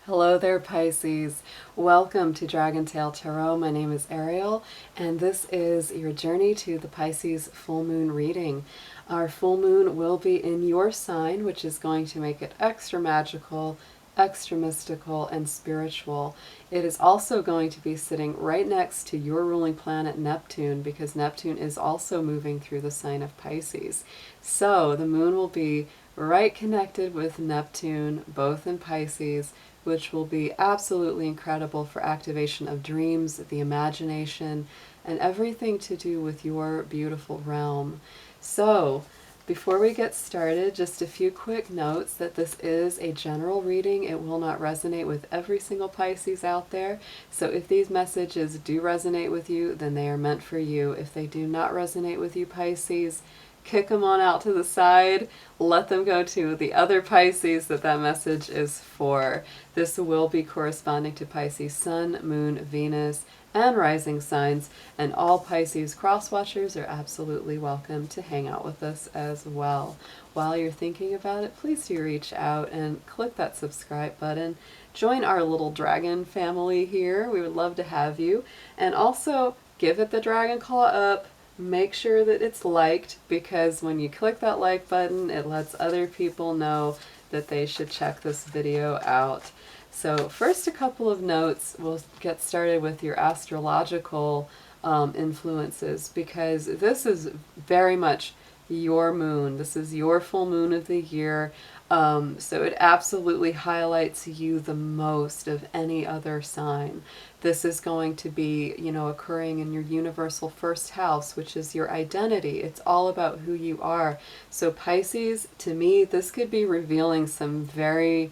Hello there, Pisces. Welcome to Dragon Tail Tarot. My name is Ariel, and this is your journey to the Pisces full moon reading. Our full moon will be in your sign, which is going to make it extra magical, extra mystical, and spiritual. It is also going to be sitting right next to your ruling planet Neptune, because Neptune is also moving through the sign of Pisces. So the moon will be right connected with Neptune, both in Pisces, which will be absolutely incredible for activation of dreams, the imagination, and everything to do with your beautiful realm. So, before we get started, just a few quick notes that this is a general reading. It will not resonate with every single Pisces out there. So if these messages do resonate with you, then they are meant for you. If they do not resonate with you, Pisces, kick them on out to the side, let them go to the other Pisces that message is for. This will be corresponding to Pisces Sun, Moon, Venus, and rising signs, and all Pisces cross-watchers are absolutely welcome to hang out with us as well. While you're thinking about it, please do reach out and click that subscribe button. Join our little dragon family here. We would love to have you. And also, give it the dragon claw up. Make sure that it's liked, because when you click that like button, it lets other people know that they should check this video out. So first, a couple of notes. We'll get started with your astrological influences, because this is very much your moon. This is your full moon of the year. So it absolutely highlights you the most of any other sign. This is going to be, occurring in your universal first house, which is your identity. It's all about who you are. So Pisces, to me, this could be revealing some very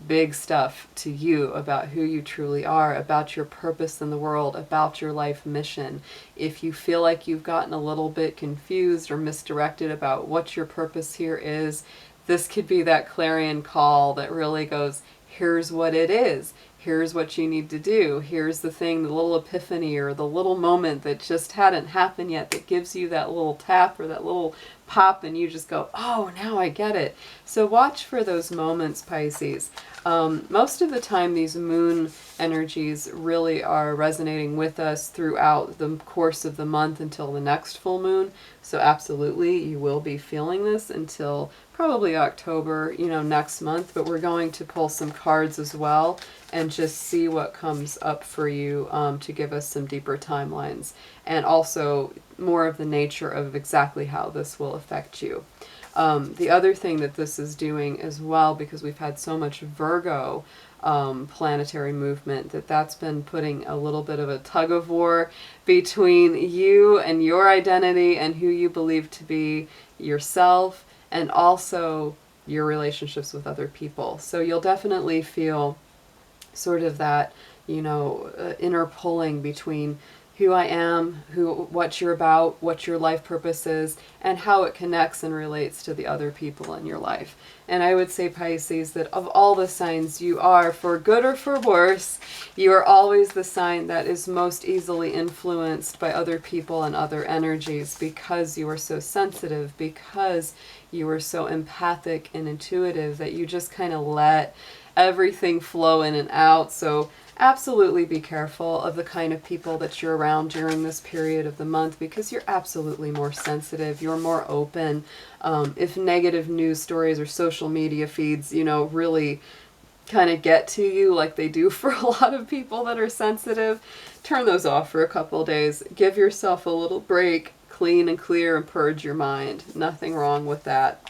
big stuff to you about who you truly are, about your purpose in the world, about your life mission. If you feel like you've gotten a little bit confused or misdirected about what your purpose here is, this could be that clarion call that really goes, here's what it is. Here's what you need to do. Here's the thing, the little epiphany or the little moment that just hadn't happened yet that gives you that little tap or that little pop, and you just go, oh, now I get it. So watch for those moments, Pisces. Most of the time, these moon energies really are resonating with us throughout the course of the month until the next full moon. So absolutely, you will be feeling this until probably October, next month. But we're going to pull some cards as well and just see what comes up for you to give us some deeper timelines, and also more of the nature of exactly how this will affect you. The other thing that this is doing as well, because we've had so much Virgo planetary movement, that's been putting a little bit of a tug of war between you and your identity and who you believe to be yourself, and also your relationships with other people. So you'll definitely feel sort of that, inner pulling between who I am, what you're about, what your life purpose is, and how it connects and relates to the other people in your life. And I would say, Pisces, that of all the signs, you are, for good or for worse, you are always the sign that is most easily influenced by other people and other energies, because you are so sensitive, because you are so empathic and intuitive, that you just kind of let everything flow in and out. So absolutely be careful of the kind of people that you're around during this period of the month, because you're absolutely more sensitive, you're more open. If negative news stories or social media feeds, really kind of get to you like they do for a lot of people that are sensitive, turn those off for a couple of days. Give yourself a little break, clean and clear, and purge your mind. Nothing wrong with that.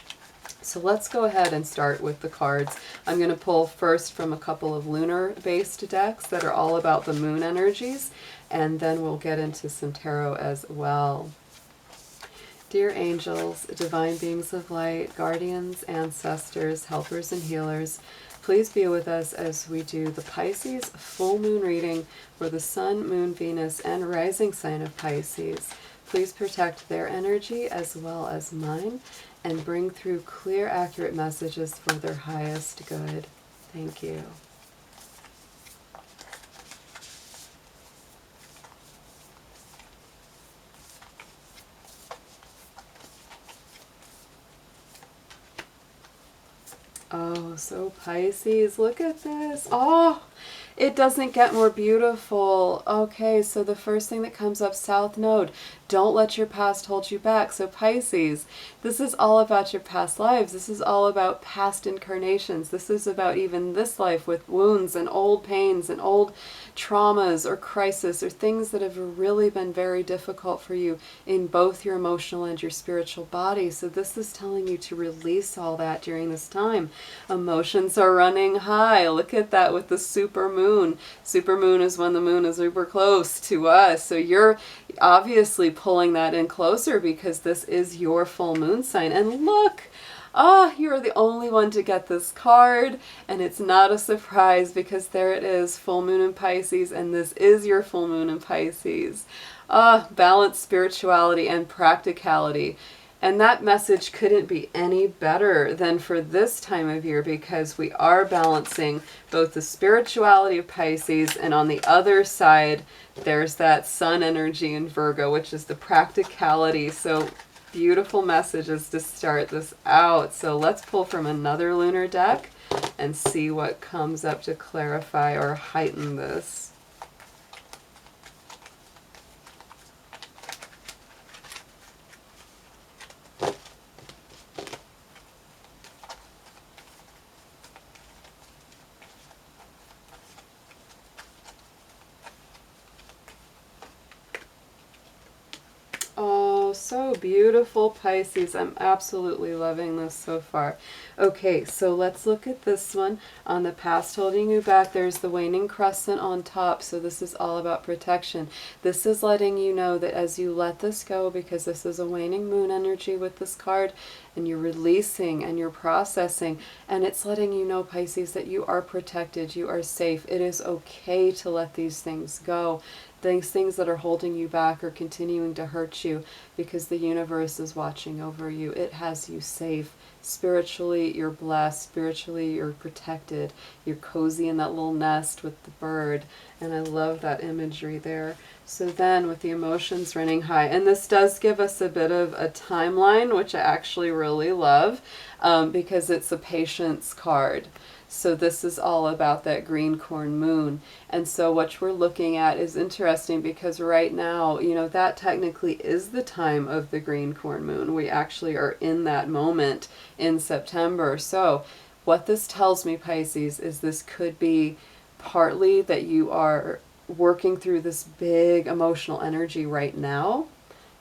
So let's go ahead and start with the cards. I'm going to pull first from a couple of lunar-based decks that are all about the moon energies, and then we'll get into some tarot as well. Dear angels, divine beings of light, guardians, ancestors, helpers, and healers, please be with us as we do the Pisces full moon reading for the Sun, Moon, Venus, and rising sign of Pisces. Please protect their energy as well as mine, and bring through clear, accurate messages for their highest good. Thank you. Oh, so Pisces, look at this. Oh, it doesn't get more beautiful. Okay, so the first thing that comes up, South Node. Don't let your past hold you back. So Pisces, this is all about your past lives. This is all about past incarnations. This is about even this life with wounds and old pains and old traumas or crisis or things that have really been very difficult for you in both your emotional and your spiritual body. So this is telling you to release all that during this time. Emotions are running high. Look at that with the super moon. Super moon is when the moon is super close to us. So you're obviously pulling that in closer because this is your full moon sign. And look, you're the only one to get this card, and it's not a surprise because there it is, full moon in Pisces, and this is your full moon in Pisces. Balance, spirituality, and practicality. And that message couldn't be any better than for this time of year because we are balancing both the spirituality of Pisces and on the other side, there's that sun energy in Virgo, which is the practicality. So beautiful messages to start this out. So let's pull from another lunar deck and see what comes up to clarify or heighten this. So beautiful, Pisces. I'm absolutely loving this so far. Okay, so let's look at this one. On the past holding you back, there's the waning crescent on top. So this is all about protection. This is letting you know that as you let this go, because this is a waning moon energy with this card, and you're releasing and you're processing, and it's letting you know, Pisces, that you are protected, you are safe. It is okay to let these things go. Things that are holding you back or continuing to hurt you, because the universe is watching over you. It has you safe. Spiritually, you're blessed. Spiritually, you're protected. You're cozy in that little nest with the bird. And I love that imagery there. So then with the emotions running high, and this does give us a bit of a timeline, which I actually really love, because it's a patience card. So this is all about that green corn moon. And so what we're looking at is interesting because right now, you know, that technically is the time of the green corn moon. We actually are in that moment in September. So what this tells me, Pisces, is this could be partly that you are working through this big emotional energy right now.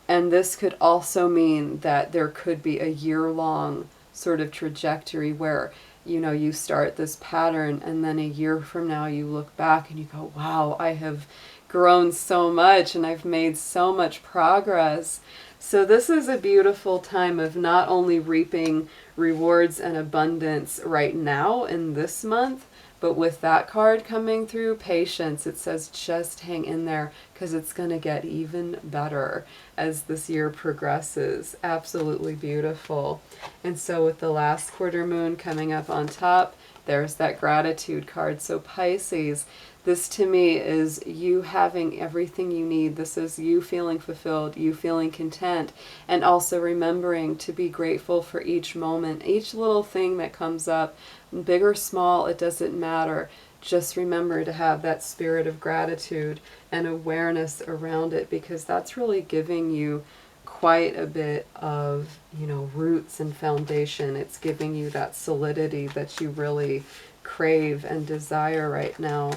And this could also mean that there could be a year-long sort of trajectory where, you know, you start this pattern and then a year from now you look back and you go, wow, I have grown so much and I've made so much progress. So this is a beautiful time of not only reaping rewards and abundance right now in this month, but with that card coming through, patience, it says just hang in there because it's going to get even better as this year progresses. Absolutely beautiful. And so with the last quarter moon coming up on top, there's that gratitude card. So Pisces, this to me is you having everything you need. This is you feeling fulfilled, you feeling content, and also remembering to be grateful for each moment, each little thing that comes up, big or small, it doesn't matter. Just remember to have that spirit of gratitude and awareness around it, because that's really giving you quite a bit of, you know, roots and foundation. It's giving you that solidity that you really crave and desire right now.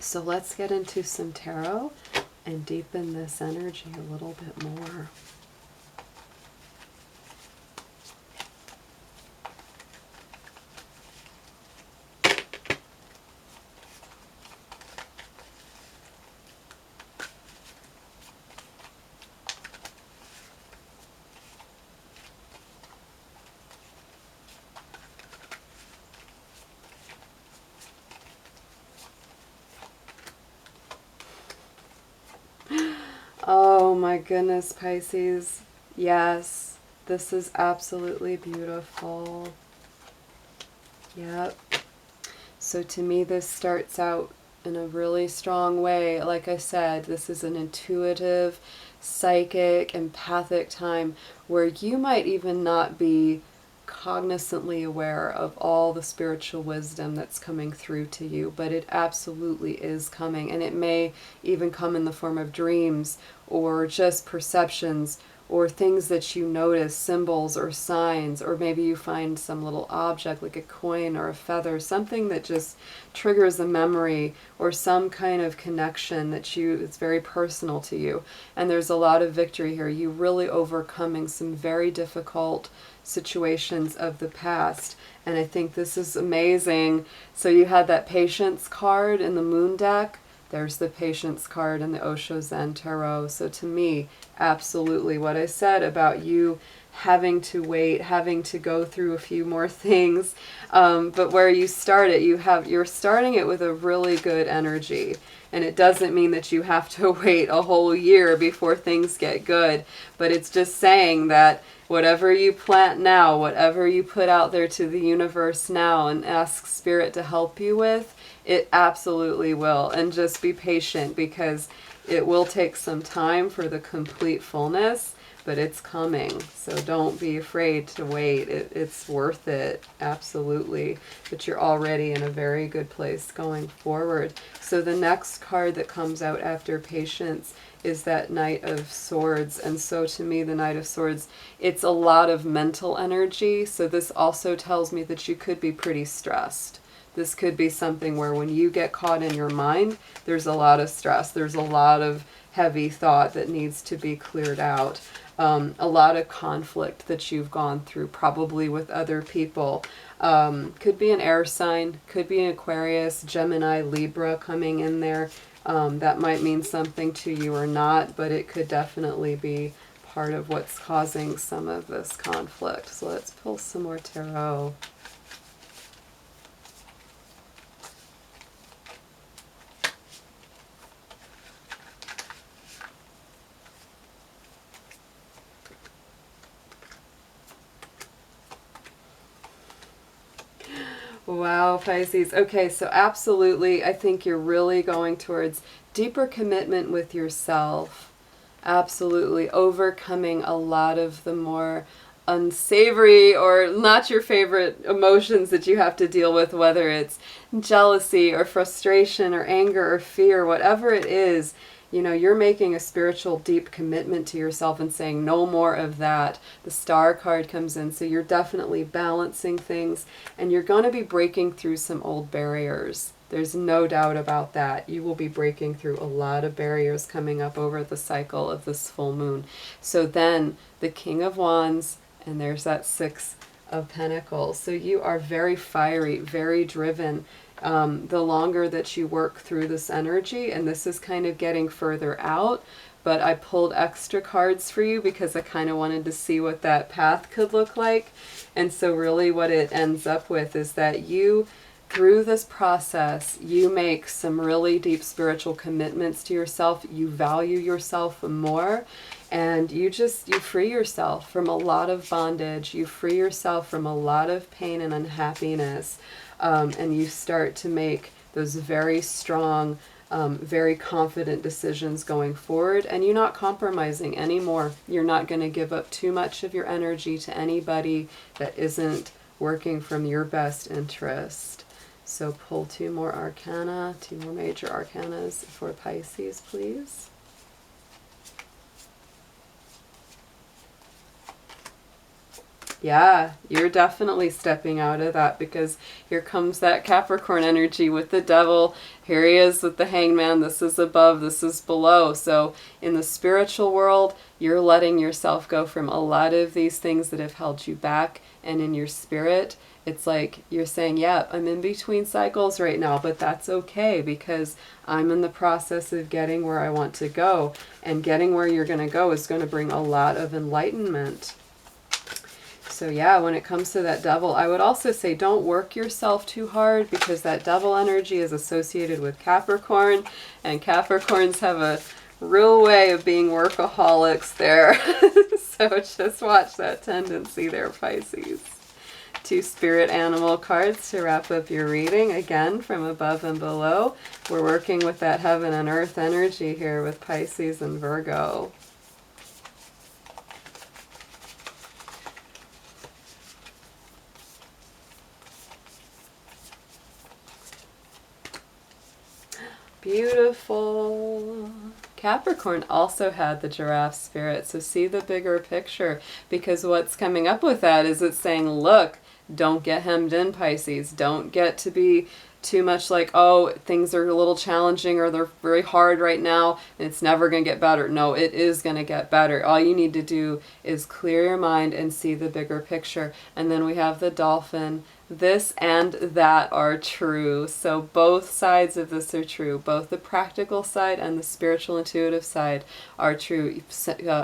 So let's get into some tarot and deepen this energy a little bit more. Oh my goodness, Pisces. Yes, this is absolutely beautiful. Yep. So to me, this starts out in a really strong way. Like I said, this is an intuitive, psychic, empathic time where you might even not be cognizantly aware of all the spiritual wisdom that's coming through to you, but it absolutely is coming, and it may even come in the form of dreams or just perceptions or things that you notice, symbols or signs, or maybe you find some little object like a coin or a feather, something that just triggers a memory or some kind of connection that it's very personal to you. And there's a lot of victory here. You really overcoming some very difficult situations of the past. And I think this is amazing. So you had that patience card in the moon deck. There's the patience card in the Osho Zen Tarot. So to me, absolutely what I said about you having to wait, having to go through a few more things. But where you start it, you're starting it with a really good energy. And it doesn't mean that you have to wait a whole year before things get good. But it's just saying that whatever you plant now, whatever you put out there to the universe now and ask Spirit to help you with, it absolutely will. And just be patient, because it will take some time for the complete fullness, but it's coming. So don't be afraid to wait. It's worth it, absolutely. But you're already in a very good place going forward. So the next card that comes out after patience is that Knight of Swords. And so to me, the Knight of Swords, it's a lot of mental energy. So this also tells me that you could be pretty stressed. This could be something where when you get caught in your mind, there's a lot of stress. There's a lot of heavy thought that needs to be cleared out. A lot of conflict that you've gone through, probably with other people. Could be an air sign, could be an Aquarius, Gemini, Libra coming in there. That might mean something to you or not, but it could definitely be part of what's causing some of this conflict. So let's pull some more tarot. Wow, Pisces. Okay, so absolutely, I think you're really going towards deeper commitment with yourself. Absolutely, overcoming a lot of the more unsavory or not your favorite emotions that you have to deal with, whether it's jealousy or frustration or anger or fear, whatever it is. You know, you're making a spiritual deep commitment to yourself and saying no more of that. The Star card comes in, so you're definitely balancing things, and you're going to be breaking through some old barriers. There's no doubt about that. You will be breaking through a lot of barriers coming up over the cycle of this full moon. So then the King of Wands, and there's that Six of Pentacles. So you are very fiery, very driven. The longer that you work through this energy, and this is kind of getting further out, but I pulled extra cards for you because I kind of wanted to see what that path could look like. And so really what it ends up with is that you, through this process, you make some really deep spiritual commitments to yourself. You value yourself more, and you free yourself from a lot of bondage. You free yourself from a lot of pain and unhappiness. And you start to make those very strong, very confident decisions going forward, and you're not compromising anymore. You're not going to give up too much of your energy to anybody that isn't working from your best interest. So pull two more arcana, two more major arcanas for Pisces, please. Yeah, you're definitely stepping out of that, because here comes that Capricorn energy with the Devil. Here he is with the Hangman. This is above, this is below. So in the spiritual world, you're letting yourself go from a lot of these things that have held you back. And in your spirit, it's like you're saying, yeah, I'm in between cycles right now, but that's okay, because I'm in the process of getting where I want to go. And getting where you're going to go is going to bring a lot of enlightenment. So yeah, when it comes to that Devil, I would also say don't work yourself too hard, because that Devil energy is associated with Capricorn, and Capricorns have a real way of being workaholics there. So just watch that tendency there, Pisces. Two spirit animal cards to wrap up your reading, again from above and below. We're working with that heaven and earth energy here with Pisces and Virgo. Beautiful. Capricorn also had the giraffe spirit, so see the bigger picture, because what's coming up with that is it's saying, look, don't get hemmed in, Pisces. Don't get to be too much like, oh, things are a little challenging or they're very hard right now and it's never going to get better. No, it is going to get better. All you need to do is clear your mind and see the bigger picture. And then we have the dolphin. This and that are true. So both sides of this are true. Both the practical side and the spiritual intuitive side are true.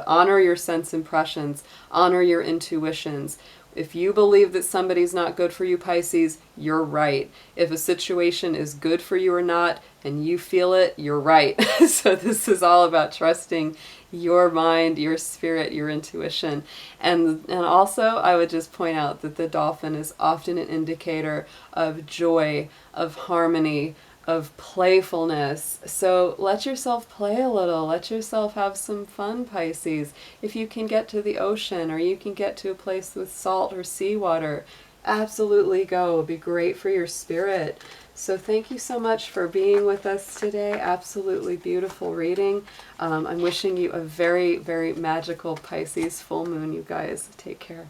Honor your sense impressions. Honor your intuitions. If you believe that somebody's not good for you, Pisces, you're right. If a situation is good for you or not, and you feel it, you're right. So this is all about trusting your mind, your spirit, your intuition. And also, I would just point out that the dolphin is often an indicator of joy, of harmony, of playfulness. So let yourself play a little. Let yourself have some fun, Pisces. If you can get to the ocean or you can get to a place with salt or seawater, absolutely go. It'll be great for your spirit. So thank you so much for being with us today. Absolutely beautiful reading. I'm wishing you a very, very magical Pisces full moon, you guys. Take care.